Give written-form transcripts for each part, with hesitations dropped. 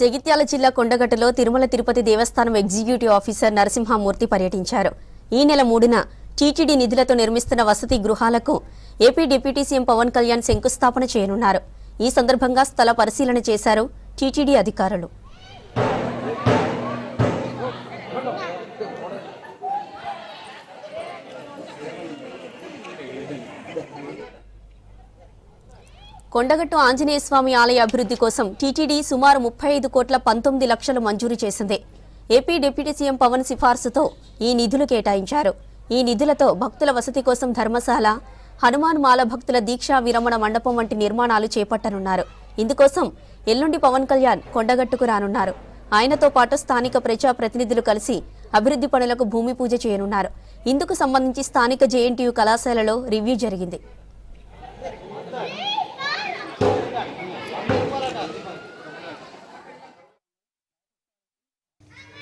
జగిత్యాల జిల్లా కొండగట్టులో తిరుమల తిరుపతి దేవస్థానం executive officer Narasimhamurthy పర్యటించారు. ఈ నెల 3న టీటీడీ నిధులతో నిర్మిస్తున్న వసతి గృహాలకు AP deputy CM Pawan Kalyan శంకుస్థాపన చేయనున్నారు. ఈ సందర్భంగా స్థల పరిశీలన చేశారు టీటీడీ అధికారులు. కొండగట్టు ఆంజనేయ స్వామి ఆలయ అభివృద్ధి కోసం టీటీడీ సుమారు 35 కోట్ల 19 లక్షలు మంజూరు చేసింది. ఏపీ డిప్యూటీ సీఎం పవన్ సిఫార్సుతో ఈ నిధులు కేటాయించారు. ఈ నిధులతో భక్తుల వసతి కోసం ధర్మశాల, హనుమాన్ మాల భక్తుల దీక్షా విరమణ మండపం వంటి నిర్మాణాలు చేపట్టనున్నారు. ఇందుకోసం ఎల్లుండి పవన్ కళ్యాణ్ కొండగట్టుకు రానున్నారు. ఆయనతో పాటు స్థానిక ప్రజా ప్రతినిధులు కలిసి అభివృద్ధి పనులకు భూమి పూజ చేయనున్నారు. ఇందుకు సంబంధించి స్థానిక జేఎన్టీయూ కళాశాలలో రివ్యూ జరిగింది.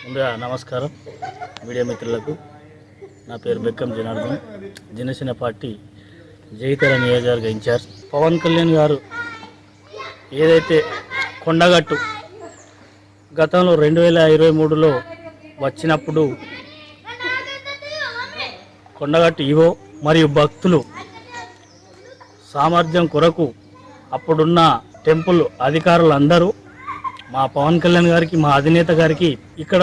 ముందుగా నమస్కారం మీడియా మిత్రులకు. నా పేరు బెక్కం జనార్దన్, జనసేన పార్టీ జగిత్యాల నియోజకవర్గ ఇన్ఛార్జ్. పవన్ కళ్యాణ్ గారు ఏదైతే కొండగట్టు గతంలో 2023లో వచ్చినప్పుడు కొండగట్టు ఈవో మరియు భక్తులు సామర్థ్యం కొరకు అప్పుడున్న టెంపుల్ అధికారులందరూ మా పవన్ కళ్యాణ్ గారికి, మా అధినేత గారికి ఇక్కడ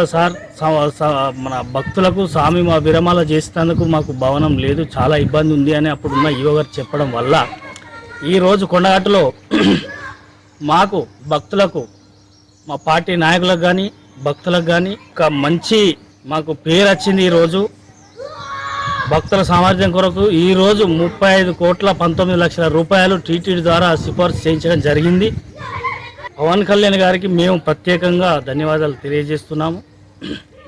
మన భక్తులకు స్వామి మా విరమాల చేసేందుకు మాకు భవనం లేదు, చాలా ఇబ్బంది ఉంది అని అప్పుడున్న ఈవో గారు చెప్పడం వల్ల ఈరోజు కొండగట్టులో మాకు భక్తులకు, మా పార్టీ నాయకులకు కానీ భక్తులకు కానీ ఒక మంచి మాకు పేరు వచ్చింది. ఈరోజు భక్తుల సామర్థ్యం కొరకు ఈరోజు 35 కోట్ల 19 లక్షల రూపాయలు టీటీడీ ద్వారా సిఫార్సు చేయించడం జరిగింది. పవన్ కళ్యాణ్ గారికి మేము ప్రత్యేకంగా ధన్యవాదాలు తెలియజేస్తున్నాము.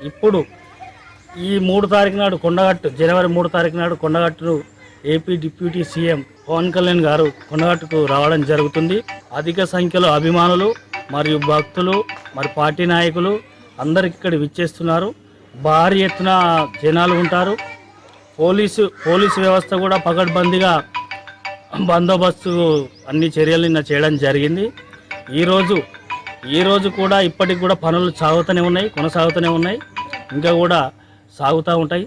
ఇప్పుడు ఈ 3 తారీఖు నాడు కొండగట్టు, జనవరి 3 తారీఖు నాడు Kondagattu AP deputy CM Pawan Kalyan garu కొండగట్టుకు రావడం జరుగుతుంది. అధిక సంఖ్యలో అభిమానులు మరియు భక్తులు మరి పార్టీ నాయకులు అందరికి ఇక్కడ విచ్చేస్తున్నారు. భారీ ఎత్తున జనాలు ఉంటారు. పోలీసు వ్యవస్థ కూడా పకడ్బందీగా బందోబస్తు అన్ని చర్యలు నిన్న చేయడం జరిగింది. ఈరోజు కూడా ఇప్పటికి కూడా పనులు కొనసాగుతూనే ఉన్నాయి, ఇంకా కూడా సాగుతూ ఉంటాయి.